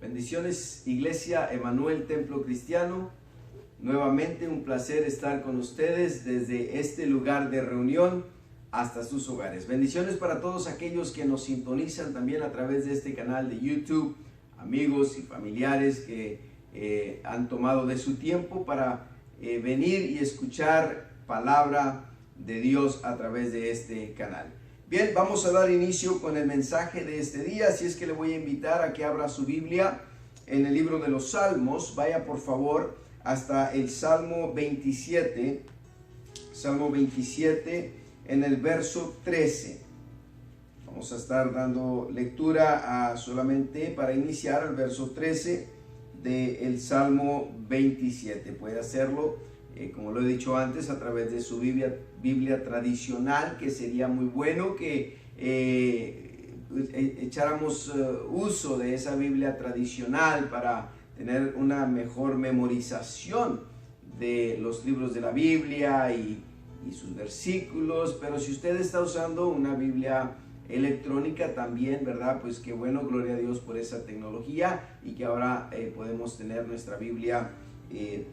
Bendiciones, Iglesia Emanuel Templo Cristiano. Nuevamente un placer estar con ustedes desde este lugar de reunión hasta sus hogares. Bendiciones para todos aquellos que nos sintonizan también a través de este canal de YouTube, amigos y familiares que han tomado de su tiempo para venir y escuchar palabra de Dios a través de este canal. Bien, vamos a dar inicio con el mensaje de este día, así es que le voy a invitar a que abra su Biblia en el libro de los Salmos. Vaya por favor hasta el Salmo 27, en el verso 13. Vamos a estar dando lectura solamente para iniciar al verso 13 del Salmo 27. Puede hacerlo, como lo he dicho antes, a través de su Biblia tradicional, que sería muy bueno que echáramos uso de esa Biblia tradicional para tener una mejor memorización de los libros de la Biblia y sus versículos. Pero si usted está usando una Biblia electrónica también, ¿verdad? Pues qué bueno, gloria a Dios por esa tecnología, y que ahora podemos tener nuestra Biblia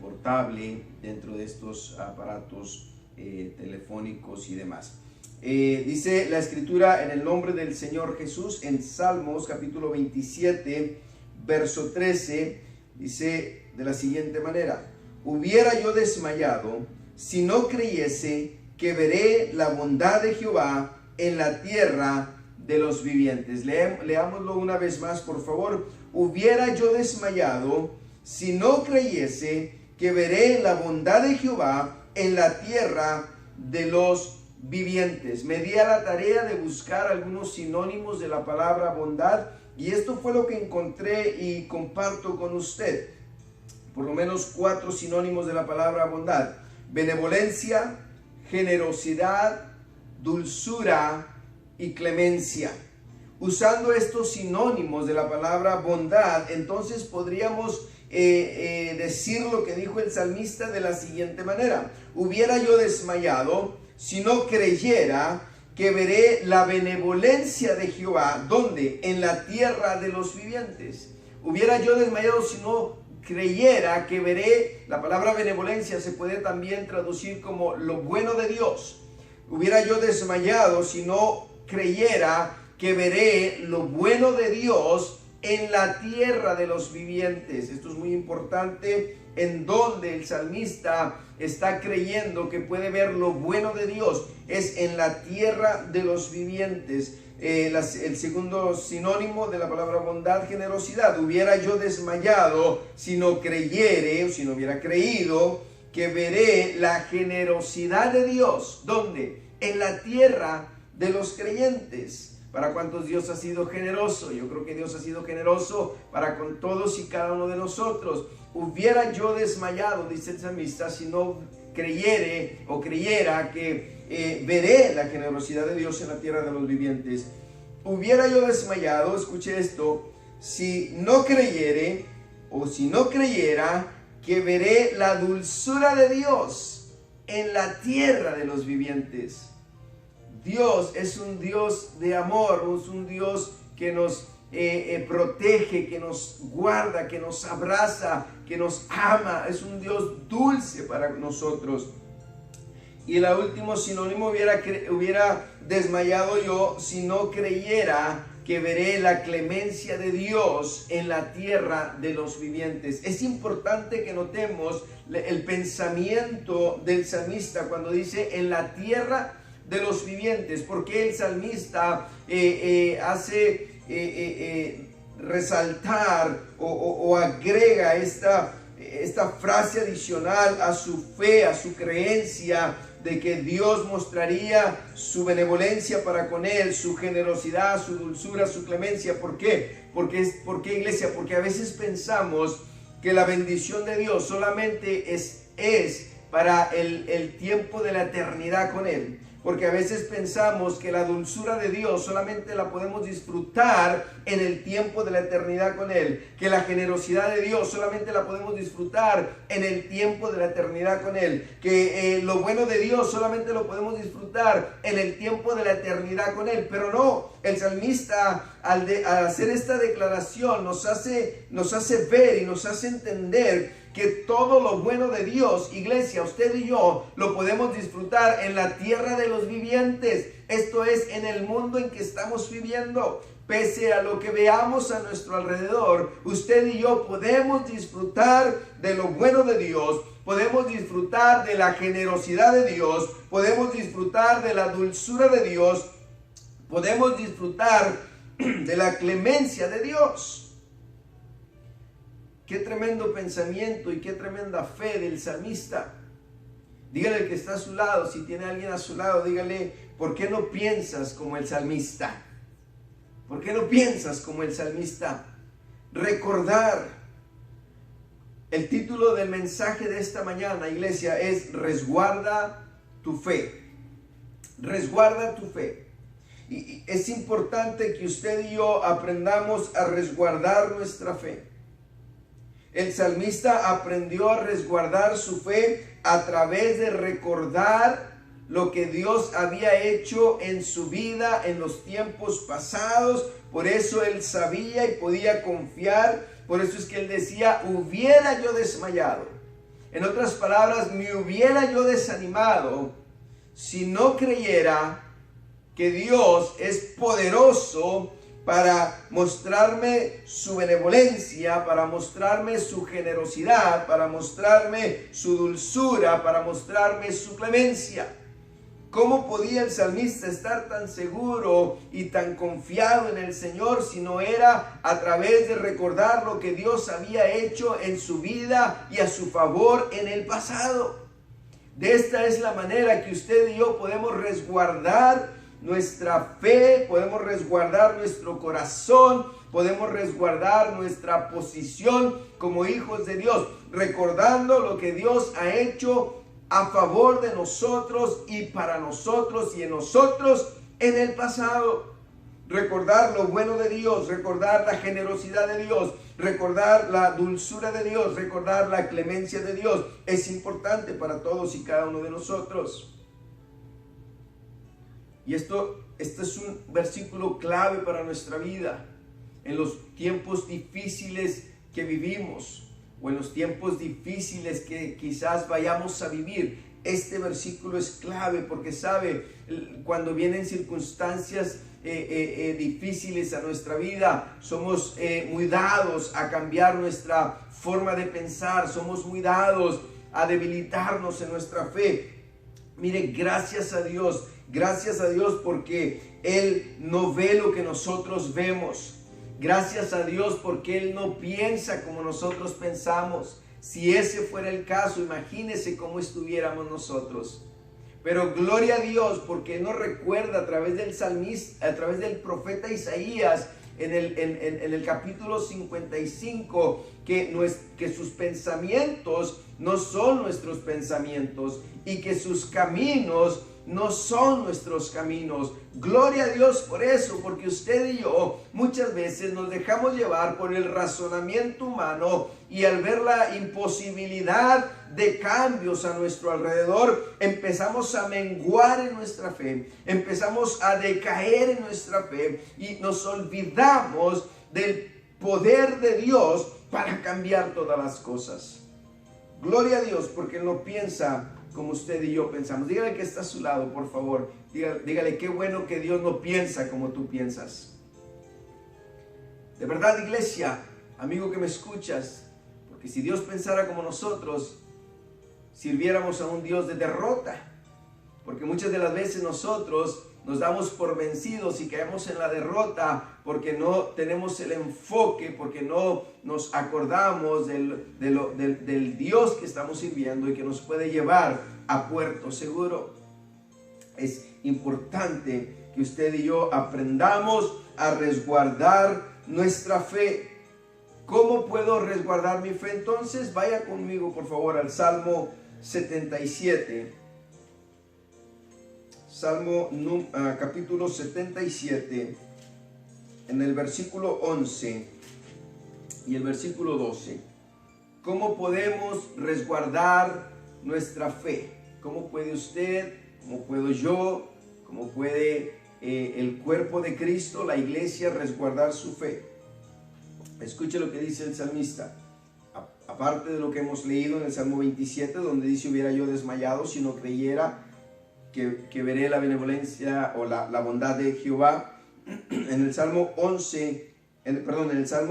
portable dentro de estos aparatos telefónicos y demás. Dice la Escritura en el nombre del Señor Jesús en Salmos capítulo 27 verso 13, dice de la siguiente manera: hubiera yo desmayado si no creyese que veré la bondad de Jehová en la tierra de los vivientes. Leámoslo una vez más, por favor. Hubiera yo desmayado si no creyese que veré la bondad de Jehová en la tierra de los vivientes. Me di a la tarea de buscar algunos sinónimos de la palabra bondad, y esto fue lo que encontré y comparto con usted. Por lo menos 4 sinónimos de la palabra bondad: benevolencia, generosidad, dulzura y clemencia. Usando estos sinónimos de la palabra bondad, entonces podríamos decir lo que dijo el salmista de la siguiente manera: hubiera yo desmayado si no creyera que veré la benevolencia de Jehová. ¿Dónde? En la tierra de los vivientes. Hubiera yo desmayado si no creyera que veré. La palabra benevolencia se puede también traducir como lo bueno de Dios. Hubiera yo desmayado si no creyera que veré lo bueno de Dios en la tierra de los vivientes. Esto es muy importante, en donde el salmista está creyendo que puede ver lo bueno de Dios es en la tierra de los vivientes. El segundo sinónimo de la palabra bondad: generosidad. Hubiera yo desmayado si no creyere, o si no hubiera creído que veré la generosidad de Dios. ¿Dónde? En la tierra de los creyentes. ¿Para cuántos Dios ha sido generoso? Yo creo que Dios ha sido generoso para con todos y cada uno de nosotros. Hubiera yo desmayado, dice el salmista, si no creyere o creyera que veré la generosidad de Dios en la tierra de los vivientes. Hubiera yo desmayado, escuche esto, si no creyere o si no creyera que veré la dulzura de Dios en la tierra de los vivientes. Dios es un Dios de amor, es un Dios que nos protege, que nos guarda, que nos abraza, que nos ama. Es un Dios dulce para nosotros. Y el último sinónimo: hubiera desmayado yo si no creyera que veré la clemencia de Dios en la tierra de los vivientes. Es importante que notemos el pensamiento del salmista cuando dice en la tierra de los vivientes, porque el salmista hace resaltar o agrega esta frase adicional a su fe, a su creencia de que Dios mostraría su benevolencia para con él, su generosidad, su dulzura, su clemencia. ¿Por qué? ¿Por qué, iglesia? Porque a veces pensamos que la bendición de Dios solamente es para el tiempo de la eternidad con él. Porque a veces pensamos que la dulzura de Dios solamente la podemos disfrutar en el tiempo de la eternidad con Él. Que la generosidad de Dios solamente la podemos disfrutar en el tiempo de la eternidad con Él. Que lo bueno de Dios solamente lo podemos disfrutar en el tiempo de la eternidad con Él. Pero no, el salmista al hacer esta declaración nos hace ver y nos hace entender que todo lo bueno de Dios, iglesia, usted y yo, lo podemos disfrutar en la tierra de los vivientes. Esto es, en el mundo en que estamos viviendo. Pese a lo que veamos a nuestro alrededor, usted y yo podemos disfrutar de lo bueno de Dios, podemos disfrutar de la generosidad de Dios, podemos disfrutar de la dulzura de Dios, podemos disfrutar de la clemencia de Dios. Qué tremendo pensamiento y qué tremenda fe del salmista. Dígale al que está a su lado, si tiene a alguien a su lado, dígale, ¿por qué no piensas como el salmista? ¿Por qué no piensas como el salmista? Recordar. El título del mensaje de esta mañana, iglesia, es Resguarda tu fe. Resguarda tu fe. Y es importante que usted y yo aprendamos a resguardar nuestra fe. El salmista aprendió a resguardar su fe a través de recordar lo que Dios había hecho en su vida en los tiempos pasados. Por eso él sabía y podía confiar. Por eso es que él decía, hubiera yo desmayado. En otras palabras, me hubiera yo desanimado si no creyera que Dios es poderoso para mostrarme su benevolencia, para mostrarme su generosidad, para mostrarme su dulzura, para mostrarme su clemencia. ¿Cómo podía el salmista estar tan seguro y tan confiado en el Señor si no era a través de recordar lo que Dios había hecho en su vida y a su favor en el pasado? De esta es la manera que usted y yo podemos resguardar nuestra fe, podemos resguardar nuestro corazón, podemos resguardar nuestra posición como hijos de Dios, recordando lo que Dios ha hecho a favor de nosotros y para nosotros y en nosotros en el pasado. Recordar lo bueno de Dios, recordar la generosidad de Dios, recordar la dulzura de Dios, recordar la clemencia de Dios, es importante para todos y cada uno de nosotros. Y este es un versículo clave para nuestra vida, en los tiempos difíciles que vivimos, o en los tiempos difíciles que quizás vayamos a vivir. Este versículo es clave porque sabe, cuando vienen circunstancias difíciles a nuestra vida, somos muy dados a cambiar nuestra forma de pensar, somos muy dados a debilitarnos en nuestra fe. Mire, gracias a Dios porque Él no ve lo que nosotros vemos. Gracias a Dios porque Él no piensa como nosotros pensamos. Si ese fuera el caso, imagínese cómo estuviéramos nosotros. Pero gloria a Dios porque Él nos recuerda a través del salmista, a través del profeta Isaías, en el capítulo 55, que sus pensamientos no son nuestros pensamientos y que sus caminos no son nuestros caminos. Gloria a Dios por eso, porque usted y yo muchas veces nos dejamos llevar por el razonamiento humano y al ver la imposibilidad de cambios a nuestro alrededor, empezamos a menguar en nuestra fe, empezamos a decaer en nuestra fe y nos olvidamos del poder de Dios para cambiar todas las cosas. Gloria a Dios porque Él no piensa como usted y yo pensamos. Dígale que está a su lado, por favor. Dígale qué bueno que Dios no piensa como tú piensas. De verdad, iglesia, amigo que me escuchas, porque si Dios pensara como nosotros, sirviéramos a un Dios de derrota. Porque muchas de las veces nosotros nos damos por vencidos y caemos en la derrota porque no tenemos el enfoque, porque no nos acordamos del Dios que estamos sirviendo y que nos puede llevar a puerto seguro. Es importante que usted y yo aprendamos a resguardar nuestra fe. ¿Cómo puedo resguardar mi fe? Entonces vaya conmigo por favor al Salmo 77. Salmo capítulo 77, en el versículo 11 y el versículo 12. ¿Cómo podemos resguardar nuestra fe? ¿Cómo puede usted? ¿Cómo puedo yo? ¿Cómo puede el cuerpo de Cristo, la iglesia, resguardar su fe. Escuche lo que dice el salmista. Aparte de lo que hemos leído en el Salmo 27, donde dice: hubiera yo desmayado si no creyera que veré la benevolencia o la bondad de Jehová. En el Salmo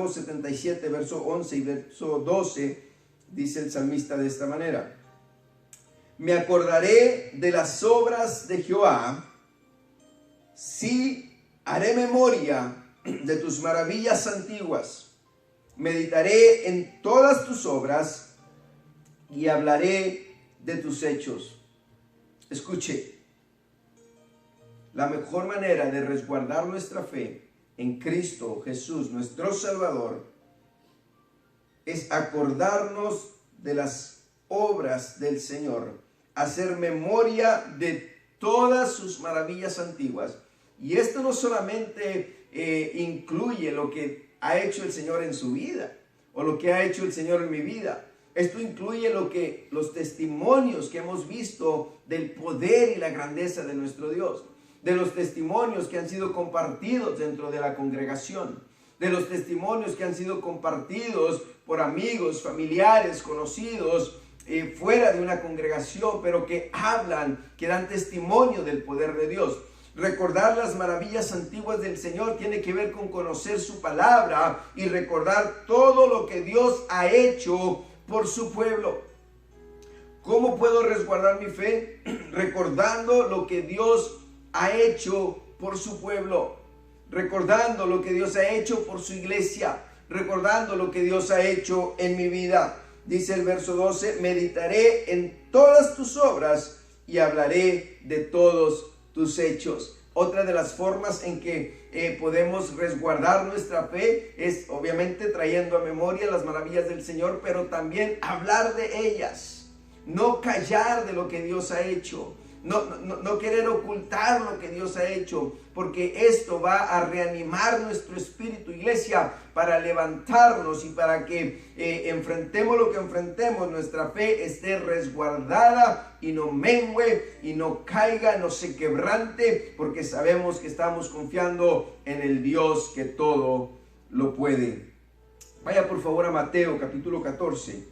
77, verso 11 y verso 12, dice el salmista de esta manera: me acordaré de las obras de Jehová, sí haré memoria de tus maravillas antiguas. Meditaré en todas tus obras y hablaré de tus hechos. Escuche, la mejor manera de resguardar nuestra fe en Cristo Jesús, nuestro Salvador, es acordarnos de las obras del Señor, hacer memoria de todas sus maravillas antiguas. Y esto no solamente incluye lo que ha hecho el Señor en su vida, o lo que ha hecho el Señor en mi vida. Esto incluye los testimonios que hemos visto del poder y la grandeza de nuestro Dios, de los testimonios que han sido compartidos dentro de la congregación, de los testimonios que han sido compartidos por amigos, familiares, conocidos, fuera de una congregación, pero que hablan, que dan testimonio del poder de Dios. Recordar las maravillas antiguas del Señor tiene que ver con conocer su palabra y recordar todo lo que Dios ha hecho por su pueblo. ¿Cómo puedo resguardar mi fe? Recordando lo que Dios ha hecho por su pueblo, recordando lo que Dios ha hecho por su iglesia, recordando lo que Dios ha hecho en mi vida. Dice el verso 12: meditaré en todas tus obras y hablaré de todos tus hechos. Otra de las formas en que podemos resguardar nuestra fe es obviamente trayendo a memoria las maravillas del Señor, pero también hablar de ellas, no callar de lo que Dios ha hecho. No querer ocultar lo que Dios ha hecho, porque esto va a reanimar nuestro espíritu, iglesia, para levantarnos y para que enfrentemos lo que enfrentemos, nuestra fe esté resguardada y no mengue y no caiga, no se quebrante, porque sabemos que estamos confiando en el Dios que todo lo puede. Vaya por favor a Mateo capítulo 14.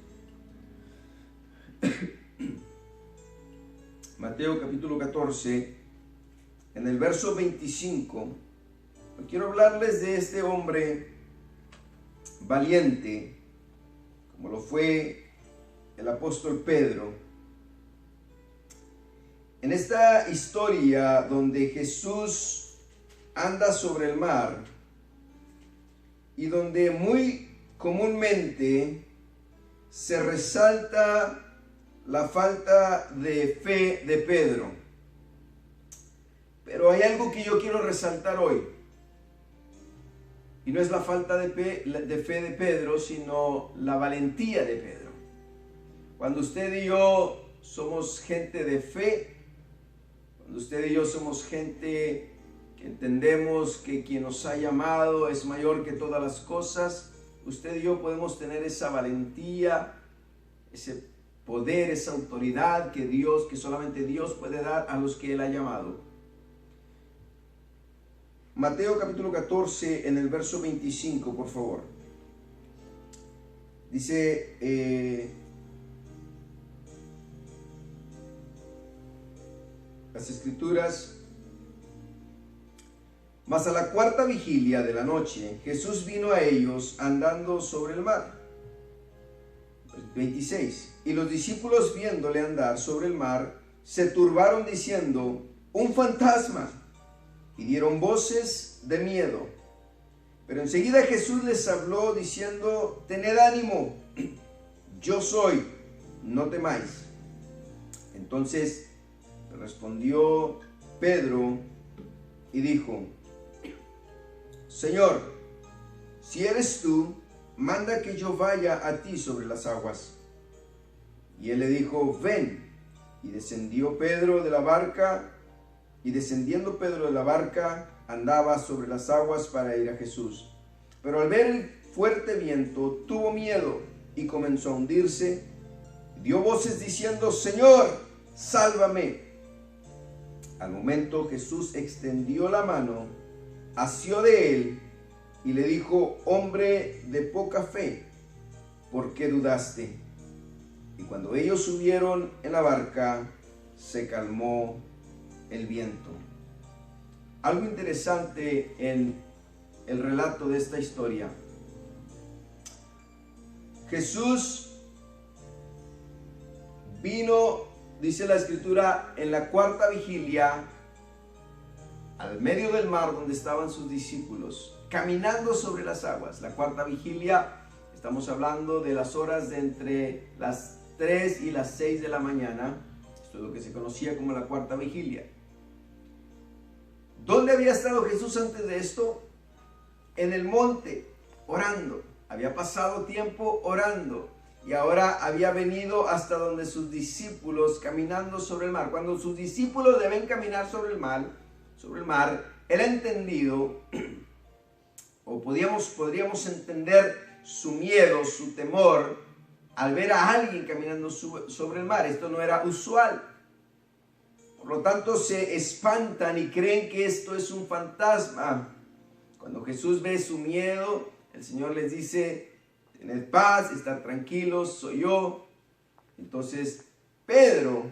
Mateo capítulo 14, en el verso 25, quiero hablarles de este hombre valiente, como lo fue el apóstol Pedro. En esta historia donde Jesús anda sobre el mar y donde muy comúnmente se resalta la falta de fe de Pedro. Pero hay algo que yo quiero resaltar hoy. Y no es la falta de fe de Pedro, sino la valentía de Pedro. Cuando usted y yo somos gente de fe, cuando usted y yo somos gente que entendemos que quien nos ha llamado es mayor que todas las cosas, usted y yo podemos tener esa valentía, ese poder, esa autoridad que solamente Dios puede dar a los que Él ha llamado. Mateo capítulo 14, en el verso 25, por favor. Dice las escrituras: mas a la cuarta vigilia de la noche, Jesús vino a ellos andando sobre el mar. 26. Y los discípulos, viéndole andar sobre el mar, se turbaron diciendo: un fantasma, y dieron voces de miedo. Pero enseguida Jesús les habló diciendo: tened ánimo, yo soy, no temáis. Entonces respondió Pedro y dijo: Señor, si eres tú, manda que yo vaya a ti sobre las aguas. Y él le dijo: ven. Y descendió Pedro de la barca, y descendiendo Pedro de la barca, andaba sobre las aguas para ir a Jesús. Pero al ver el fuerte viento, tuvo miedo y comenzó a hundirse. Dio voces diciendo: Señor, sálvame. Al momento Jesús extendió la mano, asió de él y le dijo: hombre de poca fe, ¿por qué dudaste? Y cuando ellos subieron en la barca, se calmó el viento. Algo interesante en el relato de esta historia. Jesús vino, dice la escritura, en la cuarta vigilia, al medio del mar donde estaban sus discípulos, caminando sobre las aguas. La cuarta vigilia, estamos hablando de las horas de entre las 3 y las 6 de la mañana. Esto es lo que se conocía como la cuarta vigilia. ¿Dónde había estado Jesús antes de esto? En el monte, orando. Había pasado tiempo orando y ahora había venido hasta donde sus discípulos, caminando sobre el mar. Cuando sus discípulos deben caminar sobre el mar, era entendido, o podríamos entender su miedo, su temor, al ver a alguien caminando sobre el mar. Esto no era usual. Por lo tanto, se espantan y creen que esto es un fantasma. Cuando Jesús ve su miedo, el Señor les dice: tened paz, estar tranquilos, soy yo. Entonces, Pedro,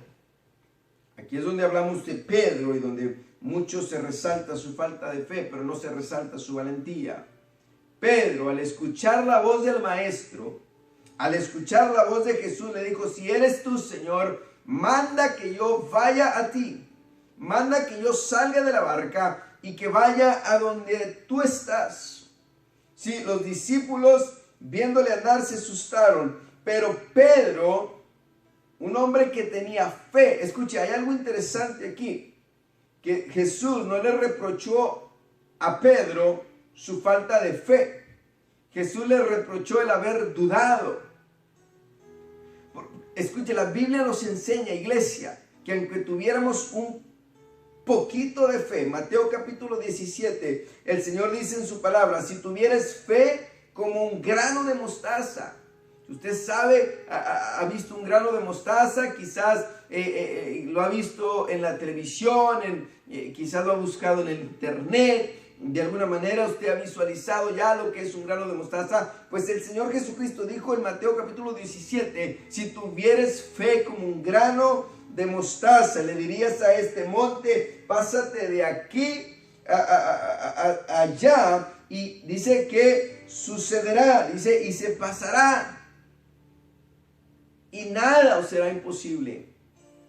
aquí es donde hablamos de Pedro y donde mucho se resalta su falta de fe, pero no se resalta su valentía. Pedro, al escuchar la voz del Maestro, al escuchar la voz de Jesús, le dijo: si eres tú, Señor, manda que yo vaya a ti, manda que yo salga de la barca y que vaya a donde tú estás. Sí, los discípulos, viéndole andar, se asustaron, pero Pedro, un hombre que tenía fe, escucha, hay algo interesante aquí, que Jesús no le reprochó a Pedro su falta de fe. Jesús le reprochó el haber dudado. Escuche, la Biblia nos enseña, iglesia, que aunque tuviéramos un poquito de fe, Mateo capítulo 17, el Señor dice en su palabra: si tuvieres fe como un grano de mostaza. Usted sabe, ha visto un grano de mostaza, quizás lo ha visto en la televisión, quizás lo ha buscado en el internet. De alguna manera usted ha visualizado ya lo que es un grano de mostaza. Pues el Señor Jesucristo dijo en Mateo capítulo 17: si tuvieres fe como un grano de mostaza, le dirías a este monte: pásate de aquí allá, y dice que sucederá, dice, y se pasará, y nada os será imposible.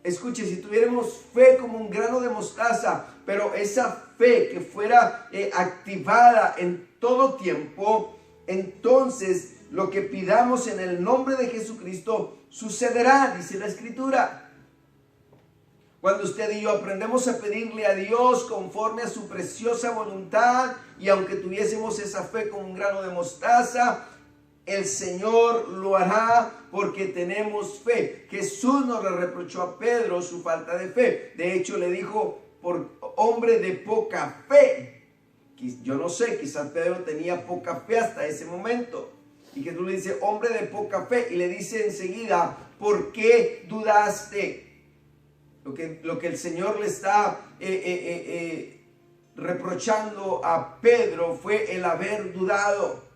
Escuche, si tuviéramos fe como un grano de mostaza, pero esa fe que fuera activada en todo tiempo, entonces lo que pidamos en el nombre de Jesucristo sucederá, dice la Escritura. Cuando usted y yo aprendemos a pedirle a Dios conforme a su preciosa voluntad, y aunque tuviésemos esa fe como un grano de mostaza, el Señor lo hará porque tenemos fe. Jesús no le reprochó a Pedro su falta de fe. De hecho, le dijo: por hombre de poca fe. Yo no sé, quizás Pedro tenía poca fe hasta ese momento. Y Jesús le dice: hombre de poca fe. Y le dice enseguida: ¿por qué dudaste? Lo que el Señor le está reprochando a Pedro fue el haber dudado.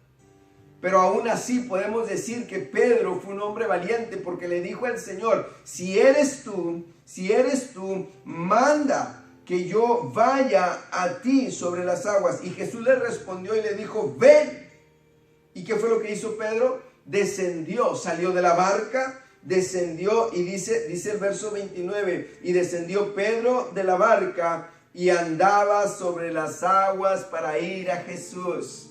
Pero aún así podemos decir que Pedro fue un hombre valiente, porque le dijo al Señor: si eres tú, manda que yo vaya a ti sobre las aguas. Y Jesús le respondió y le dijo: ven. ¿Y qué fue lo que hizo Pedro? Descendió, salió de la barca, descendió, y dice el verso 29, y descendió Pedro de la barca y andaba sobre las aguas para ir a Jesús.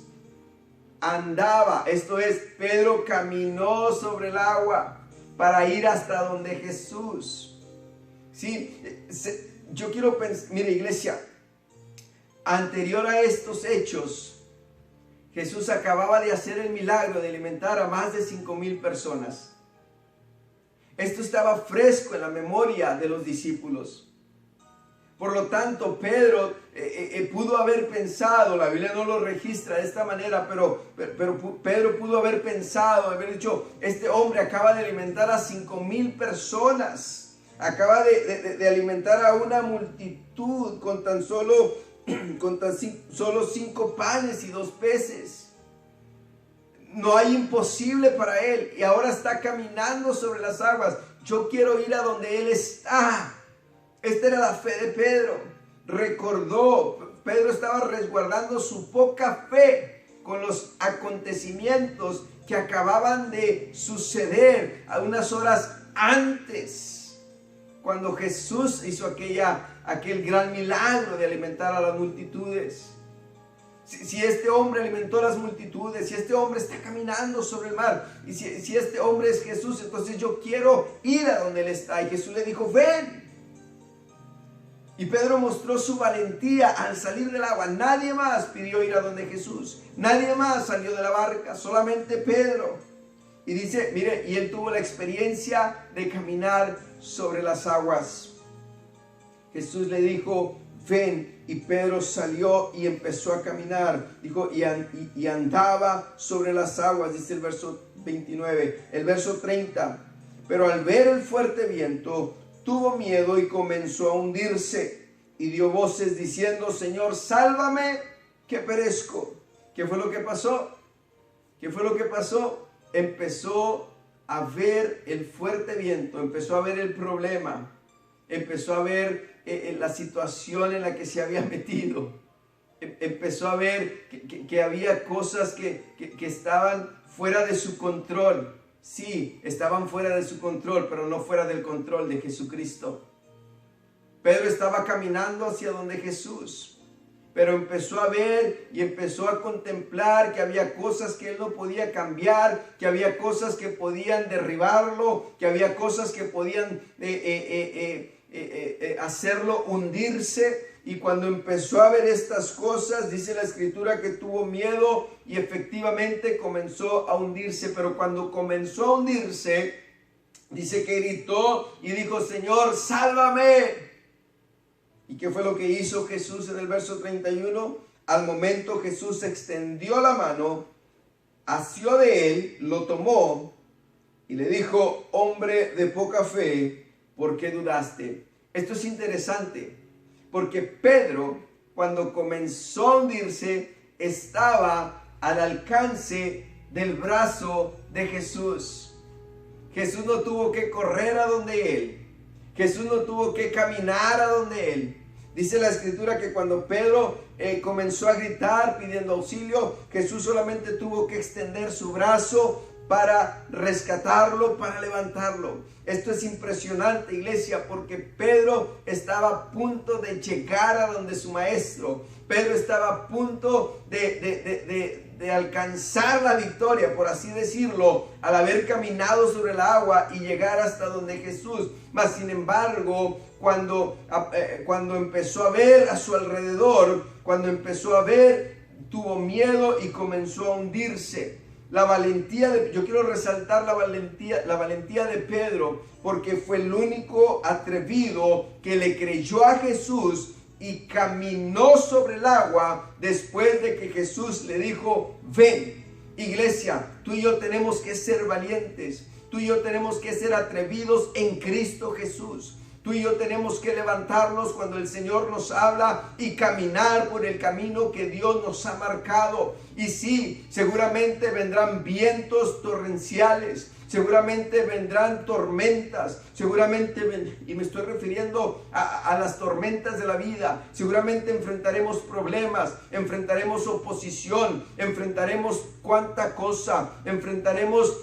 Andaba, esto es, Pedro caminó sobre el agua para ir hasta donde Jesús. Sí, yo quiero pensar, mire, iglesia, anterior a estos hechos, Jesús acababa de hacer el milagro de alimentar a más de 5,000 personas. Esto estaba fresco en la memoria de los discípulos. Por lo tanto, Pedro pudo haber pensado, la Biblia no lo registra de esta manera, pero Pedro pudo haber pensado, haber dicho: este hombre acaba de alimentar a 5,000 personas. acaba de alimentar a una multitud con tan solo 5 panes y 2 peces. No hay imposible para él, y ahora está caminando sobre las aguas. Yo quiero ir a donde él está. Esta era la fe de Pedro. Recordó, Pedro estaba resguardando su poca fe con los acontecimientos que acababan de suceder a unas horas antes, cuando Jesús hizo aquel gran milagro de alimentar a las multitudes. Si este hombre alimentó a las multitudes, si este hombre está caminando sobre el mar, y si este hombre es Jesús, entonces yo quiero ir a donde él está. Y Jesús le dijo, ven. Y Pedro mostró su valentía al salir del agua. Nadie más pidió ir a donde Jesús. Nadie más salió de la barca, solamente Pedro. Y dice, mire, y él tuvo la experiencia de caminar sobre las aguas. Jesús le dijo, ven, y Pedro salió y empezó a caminar. Dijo, y andaba sobre las aguas, dice el verso 29. El verso 30, pero al ver el fuerte viento, tuvo miedo y comenzó a hundirse. Y dio voces diciendo, Señor, sálvame, que perezco. ¿Qué fue lo que pasó? ¿Qué fue lo que pasó? Empezó a ver el fuerte viento, empezó a ver el problema, empezó a ver la situación en la que se había metido, empezó a ver que había cosas que estaban fuera de su control. Sí, estaban fuera de su control, pero no fuera del control de Jesucristo. Pedro estaba caminando hacia donde Jesús, pero empezó a ver y empezó a contemplar que había cosas que él no podía cambiar, que había cosas que podían derribarlo, que había cosas que podían hacerlo hundirse. Y cuando empezó a ver estas cosas, dice la escritura que tuvo miedo y efectivamente comenzó a hundirse. Pero cuando comenzó a hundirse, dice que gritó y dijo, Señor, sálvame. ¿Y qué fue lo que hizo Jesús en el verso 31? Al momento Jesús extendió la mano, asió de él, lo tomó y le dijo, hombre de poca fe, ¿por qué dudaste? Esto es interesante, porque Pedro, cuando comenzó a hundirse, estaba al alcance del brazo de Jesús. Jesús no tuvo que correr a donde él. Jesús no tuvo que caminar a donde él. Dice la escritura que cuando Pedro comenzó a gritar pidiendo auxilio, Jesús solamente tuvo que extender su brazo para rescatarlo, para levantarlo. Esto es impresionante, iglesia, porque Pedro estaba a punto de llegar a donde su maestro. Pedro estaba a punto de alcanzar la victoria, por así decirlo, al haber caminado sobre el agua y llegar hasta donde Jesús. Mas sin embargo, cuando empezó a ver a su alrededor, cuando empezó a ver, tuvo miedo y comenzó a hundirse. La valentía yo quiero resaltar la valentía de Pedro, porque fue el único atrevido que le creyó a Jesús y caminó sobre el agua después de que Jesús le dijo, ven. Iglesia, tú y yo tenemos que ser valientes, tú y yo tenemos que ser atrevidos en Cristo Jesús. Tú y yo tenemos que levantarnos cuando el Señor nos habla y caminar por el camino que Dios nos ha marcado. Y sí, seguramente vendrán vientos torrenciales, seguramente vendrán tormentas, seguramente, y me estoy refiriendo a las tormentas de la vida, seguramente enfrentaremos problemas, enfrentaremos oposición, enfrentaremos cuánta cosa, enfrentaremos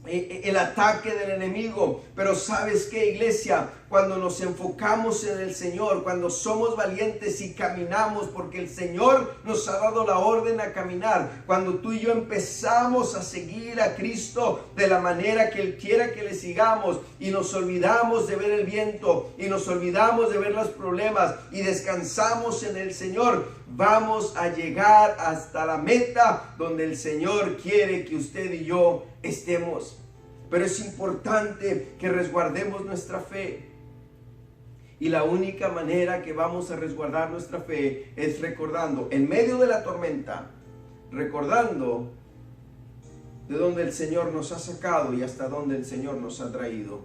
el ataque del enemigo. Pero ¿sabes qué, iglesia? Cuando nos enfocamos en el Señor, cuando somos valientes y caminamos, porque el Señor nos ha dado la orden a caminar, cuando tú y yo empezamos a seguir a Cristo de la manera que Él quiera que le sigamos, y nos olvidamos de ver el viento, y nos olvidamos de ver los problemas, y descansamos en el Señor, vamos a llegar hasta la meta donde el Señor quiere que usted y yo estemos. Pero es importante que resguardemos nuestra fe. Y la única manera que vamos a resguardar nuestra fe es recordando, en medio de la tormenta, recordando de dónde el Señor nos ha sacado y hasta dónde el Señor nos ha traído.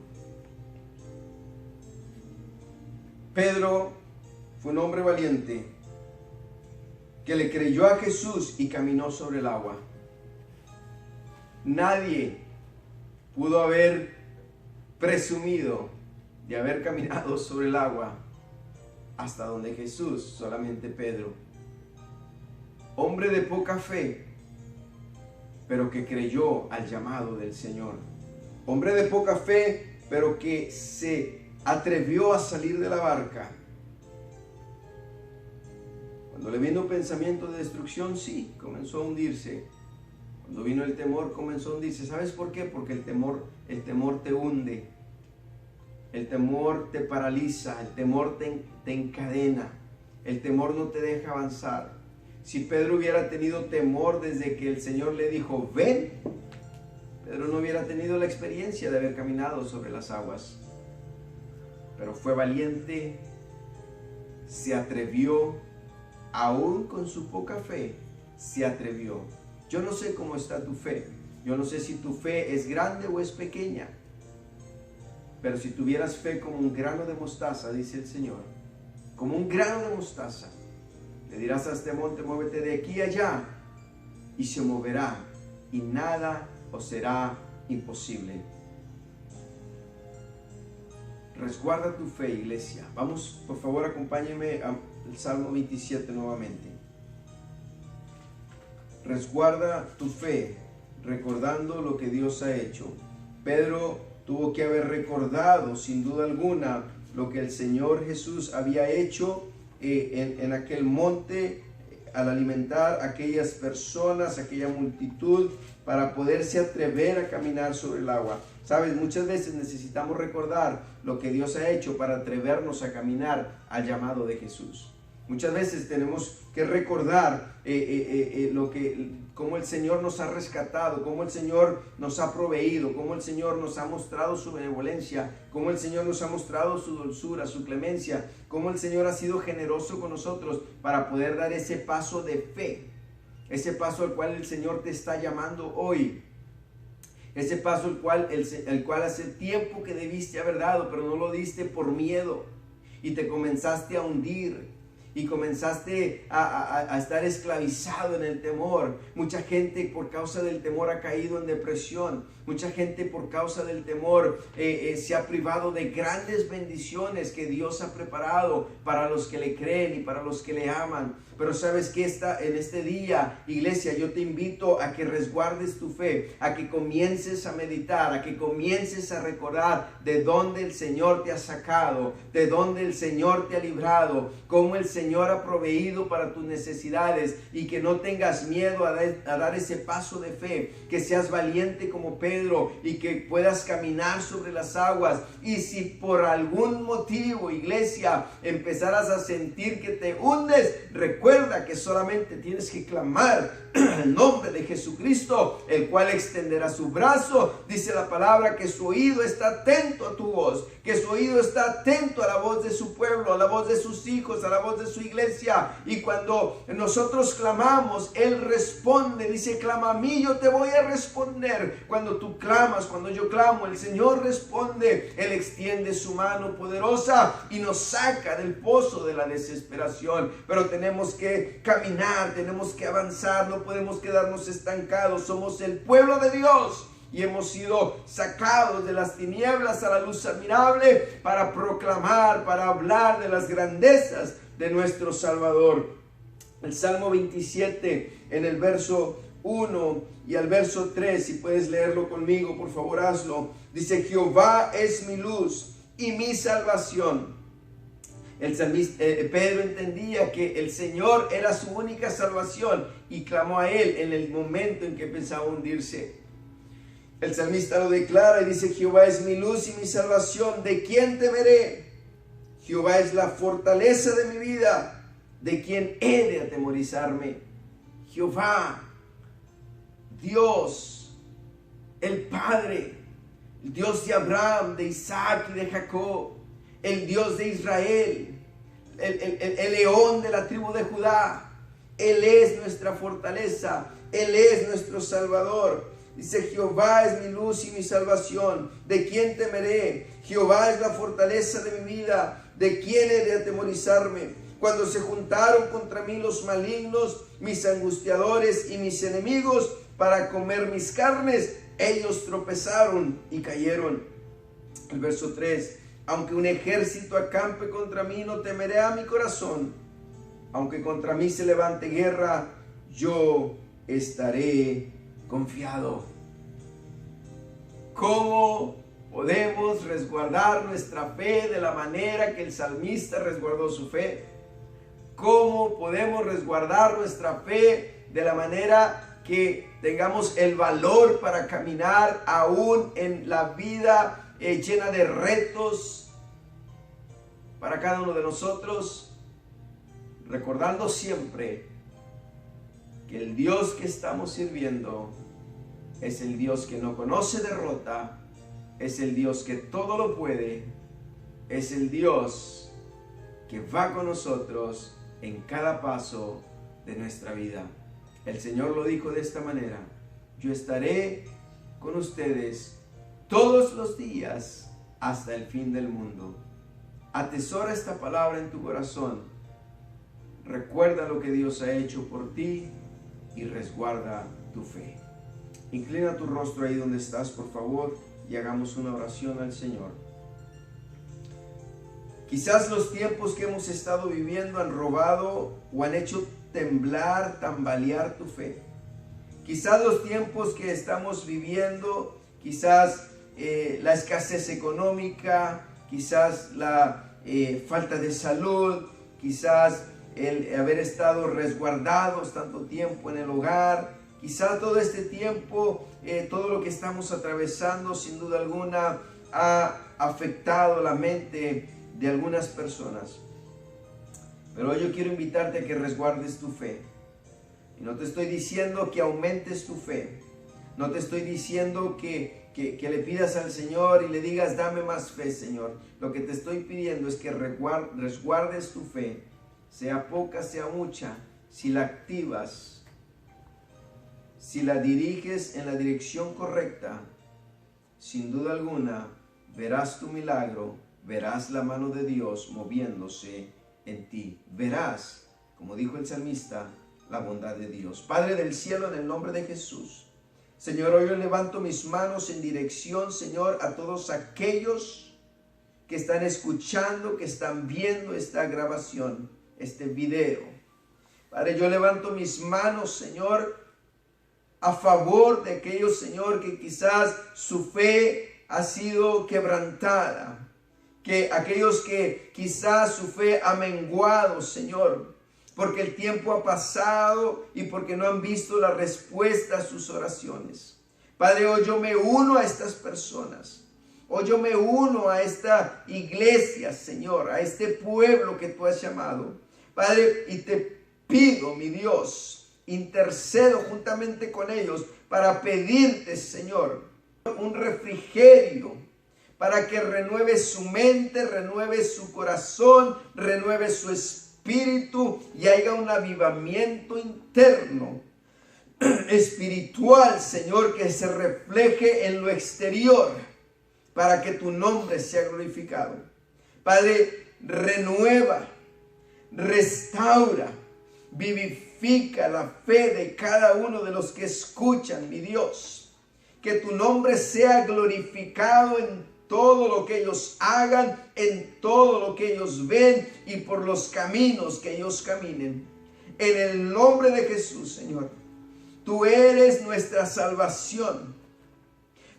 Pedro fue un hombre valiente que le creyó a Jesús y caminó sobre el agua. Nadie pudo haber presumido de haber caminado sobre el agua hasta donde Jesús, solamente Pedro. Hombre de poca fe, pero que creyó al llamado del Señor. Hombre de poca fe, pero que se atrevió a salir de la barca. Cuando le vino pensamiento de destrucción, sí, comenzó a hundirse. Cuando vino el temor, comenzó a hundirse. ¿Sabes por qué? Porque el temor te hunde. El temor te paraliza, el temor te encadena. El temor no te deja avanzar. Si Pedro hubiera tenido temor desde que el Señor le dijo, ven, Pedro no hubiera tenido la experiencia de haber caminado sobre las aguas. Pero fue valiente, se atrevió, aún con su poca fe, se atrevió. Yo no sé cómo está tu fe. Yo no sé si tu fe es grande o es pequeña. Pero si tuvieras fe como un grano de mostaza, dice el Señor, como un grano de mostaza, le dirás a este monte, muévete de aquí a allá, y se moverá, y nada os será imposible. Resguarda tu fe, iglesia. Vamos, por favor, acompáñenme al Salmo 27 nuevamente. Resguarda tu fe, recordando lo que Dios ha hecho. Pedro tuvo que haber recordado, sin duda alguna, lo que el Señor Jesús había hecho en aquel monte, al alimentar a aquellas personas, aquella multitud, para poderse atrever a caminar sobre el agua. Sabes, muchas veces necesitamos recordar lo que Dios ha hecho para atrevernos a caminar al llamado de Jesús. Muchas veces tenemos que recordar cómo el Señor nos ha rescatado, cómo el Señor nos ha proveído, cómo el Señor nos ha mostrado su benevolencia, cómo el Señor nos ha mostrado su dulzura, su clemencia, cómo el Señor ha sido generoso con nosotros para poder dar ese paso de fe, ese paso al cual el Señor te está llamando hoy. Ese paso el cual hace tiempo que debiste haber dado, pero no lo diste por miedo y te comenzaste a hundir. Y comenzaste a estar esclavizado en el temor. Mucha gente por causa del temor ha caído en depresión. Mucha gente por causa del temor se ha privado de grandes bendiciones que Dios ha preparado para los que le creen y para los que le aman. Pero sabes que en este día, iglesia, yo te invito a que resguardes tu fe, a que comiences a meditar, a que comiences a recordar de dónde el Señor te ha sacado, de dónde el Señor te ha librado, cómo el Señor ha proveído para tus necesidades, y que no tengas miedo a dar ese paso de fe, que seas valiente como Pedro y que puedas caminar sobre las aguas. Y si por algún motivo, iglesia, empezaras a sentir que te hundes, recuerda que solamente tienes que clamar el nombre de Jesucristo, el cual extenderá su brazo. Dice la palabra que su oído está atento a tu voz, que su oído está atento a la voz de su pueblo, a la voz de sus hijos, a la voz de su iglesia. Y cuando nosotros clamamos, Él responde. Dice, clama a mí, yo te voy a responder. Cuando tú clamas, cuando yo clamo, el Señor responde. Él extiende su mano poderosa y nos saca del pozo de la desesperación. Pero tenemos que caminar, tenemos que avanzar, no podemos quedarnos estancados. Somos el pueblo de Dios y hemos sido sacados de las tinieblas a la luz admirable para proclamar, para hablar de las grandezas de nuestro Salvador. El Salmo 27 en el verso 1 y al verso 3, si puedes leerlo conmigo, por favor hazlo. Dice, Jehová es mi luz y mi salvación. Pedro entendía que el Señor era su única salvación y clamó a Él en el momento en que pensaba hundirse. El salmista lo declara y dice, Jehová es mi luz y mi salvación, ¿de quién temeré? Jehová es la fortaleza de mi vida, ¿de quién he de atemorizarme? Jehová, Dios, el Padre, el Dios de Abraham, de Isaac y de Jacob, el Dios de Israel, el león de la tribu de Judá. Él es nuestra fortaleza, Él es nuestro Salvador. Dice, Jehová es mi luz y mi salvación, ¿de quién temeré? Jehová es la fortaleza de mi vida, ¿de quién he de atemorizarme? Cuando se juntaron contra mí los malignos, mis angustiadores y mis enemigos, para comer mis carnes, ellos tropezaron y cayeron. El verso 3, aunque un ejército acampe contra mí, no temeré a mi corazón. Aunque contra mí se levante guerra, yo estaré confiado. ¿Cómo podemos resguardar nuestra fe de la manera que el salmista resguardó su fe? ¿Cómo podemos resguardar nuestra fe de la manera que tengamos el valor para caminar aún en la vida llena de retos para cada uno de nosotros? Recordando siempre que el Dios que estamos sirviendo es el Dios que no conoce derrota, es el Dios que todo lo puede, es el Dios que va con nosotros en cada paso de nuestra vida. El Señor lo dijo de esta manera: yo estaré con ustedes todos los días hasta el fin del mundo. Atesora esta palabra en tu corazón. Recuerda lo que Dios ha hecho por ti y resguarda tu fe. Inclina tu rostro ahí donde estás, por favor, y hagamos una oración al Señor. Quizás los tiempos que hemos estado viviendo han robado o han hecho temblar, tambalear tu fe. Quizás los tiempos que estamos viviendo, quizás la escasez económica, quizás la falta de salud, quizás el haber estado resguardados tanto tiempo en el hogar, quizás todo este tiempo, todo lo que estamos atravesando sin duda alguna ha afectado la mente de algunas personas. Pero hoy yo quiero invitarte a que resguardes tu fe. Y no te estoy diciendo que aumentes tu fe. No te estoy diciendo que le pidas al Señor y le digas: dame más fe, Señor. Lo que te estoy pidiendo es que resguardes tu fe, sea poca, sea mucha. Si la activas, si la diriges en la dirección correcta, sin duda alguna verás tu milagro, verás la mano de Dios moviéndose en ti. Verás, como dijo el salmista, la bondad de Dios. Padre del cielo, en el nombre de Jesús, Señor, hoy yo levanto mis manos en dirección, Señor, a todos aquellos que están escuchando, que están viendo esta grabación, este video. Padre, yo levanto mis manos, Señor, a favor de aquellos, Señor, que quizás su fe ha sido quebrantada, que aquellos que quizás su fe ha menguado, Señor, porque el tiempo ha pasado y porque no han visto la respuesta a sus oraciones. Padre, hoy yo me uno a estas personas. Hoy yo me uno a esta iglesia, Señor, a este pueblo que tú has llamado. Padre, y te pido, mi Dios, intercedo juntamente con ellos para pedirte, Señor, un refrigerio, para que renueve su mente, renueve su corazón, renueve su espíritu y haya un avivamiento interno, espiritual, Señor, que se refleje en lo exterior, para que tu nombre sea glorificado. Padre, renueva, restaura, vivifica la fe de cada uno de los que escuchan, mi Dios. Que tu nombre sea glorificado en todo lo que ellos hagan, en todo lo que ellos ven y por los caminos que ellos caminen. En el nombre de Jesús, Señor, tú eres nuestra salvación.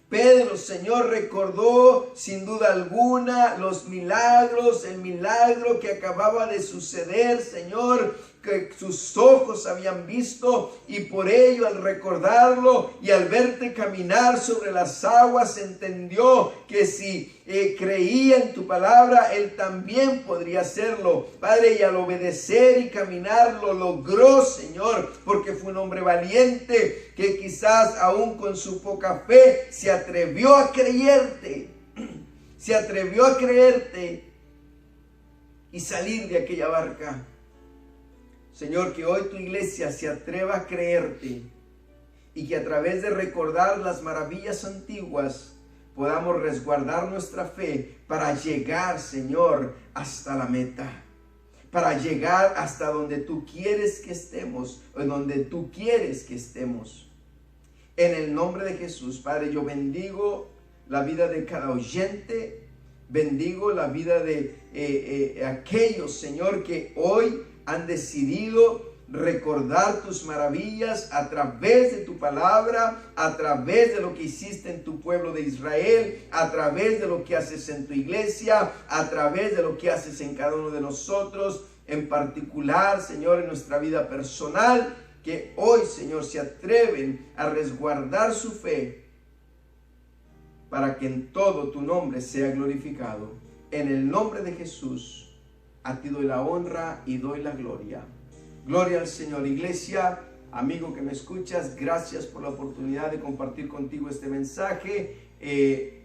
Pedro, Señor, recordó sin duda alguna los milagros, el milagro que acababa de suceder, Señor, que sus ojos habían visto, y por ello al recordarlo y al verte caminar sobre las aguas entendió que si creía en tu palabra, él también podría hacerlo, Padre, y al obedecer y caminar lo logró, Señor, porque fue un hombre valiente que quizás aún con su poca fe se atrevió a creerte, y salir de aquella barca. Señor, que hoy tu iglesia se atreva a creerte y que a través de recordar las maravillas antiguas podamos resguardar nuestra fe para llegar, Señor, hasta la meta, para llegar hasta donde tú quieres que estemos, o donde tú quieres que estemos. En el nombre de Jesús, Padre, yo bendigo la vida de cada oyente, bendigo la vida de aquellos, Señor, que hoy han decidido recordar tus maravillas a través de tu palabra, a través de lo que hiciste en tu pueblo de Israel, a través de lo que haces en tu iglesia, a través de lo que haces en cada uno de nosotros, en particular, Señor, en nuestra vida personal, que hoy, Señor, se atreven a resguardar su fe para que en todo tu nombre sea glorificado. En el nombre de Jesús, a ti doy la honra y doy la gloria. Gloria al Señor. Iglesia, amigo que me escuchas, gracias por la oportunidad de compartir contigo este mensaje.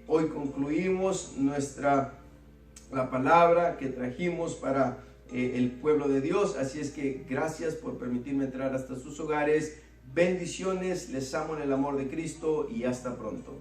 Hoy concluimos la palabra que trajimos para el pueblo de Dios. Así es que gracias por permitirme entrar hasta sus hogares. Bendiciones, les amo en el amor de Cristo y hasta pronto.